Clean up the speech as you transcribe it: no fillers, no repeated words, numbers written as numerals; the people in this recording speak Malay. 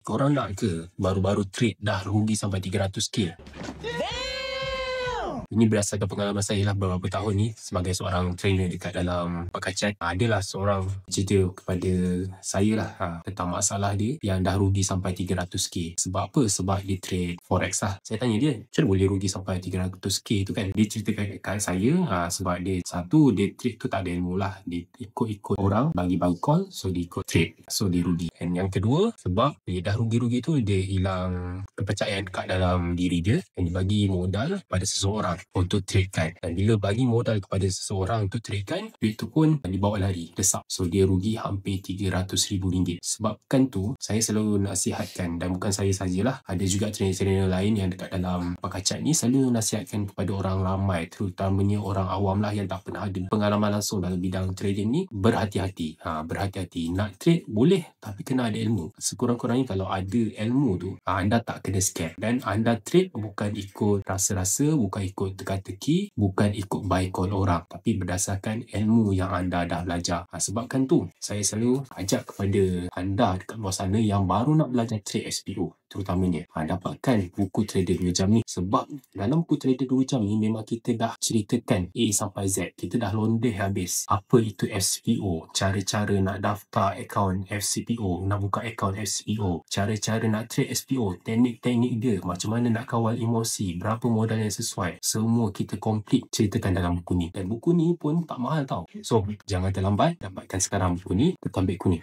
Korang nak ke baru-baru trade dah rugi sampai 300k? Ini berdasarkan pengalaman saya lah beberapa tahun ni sebagai seorang trainer dekat dalam Pakacat. Adalah seorang cerita kepada saya lah tentang masalah dia yang dah rugi sampai 300k. Sebab apa? Sebab dia trade forex lah. Saya tanya dia, macam mana boleh rugi sampai 300k tu kan? Dia ceritakan kat saya sebab dia satu, dia trade tu tak ada ilmu lah. Dia ikut-ikut orang bagi-bagi call, so dia ikut trade, so dia rugi. And yang kedua, sebab dia dah rugi-rugi tu, dia hilang kepercayaan kat dalam diri dia dan dia bagi modal pada seseorang untuk tradekan. Dan bila bagi modal kepada seseorang untuk tradekan, duit tu pun dibawa lari, desak. So dia rugi hampir RM300,000. Sebabkan tu, saya selalu nasihatkan, dan bukan saya sajalah, ada juga trainer-trainer lain yang dekat dalam Pakacat ni selalu nasihatkan kepada orang ramai, terutamanya orang awam lah yang tak pernah ada pengalaman langsung dalam bidang trading ni, berhati-hati. Berhati-hati. Nak trade boleh, tapi kena ada ilmu. Sekurang-kurangnya kalau ada ilmu tu, anda tak kena scam. Dan anda trade bukan ikut rasa-rasa, bukan ikut teka-teki, bukan ikut buy call orang, tapi berdasarkan ilmu yang anda dah belajar. Sebabkan tu, saya selalu ajak kepada anda dekat luar sana yang baru nak belajar trade SPO, terutamanya, dapatkan buku Trader 2 Jam ni. Sebab dalam buku Trader 2 Jam ni memang kita dah ceritakan A sampai Z. Kita dah londeh habis apa itu SPO, cara-cara nak daftar akaun FCPO, nak buka akaun FCPO, cara-cara nak trade SPO, teknik-teknik dia, macam mana nak kawal emosi, berapa modal yang sesuai, semua kita complete ceritakan dalam buku ni. Dan buku ni pun tak mahal tau. So jangan terlambat, dapatkan sekarang buku ni, tekan beg kuning.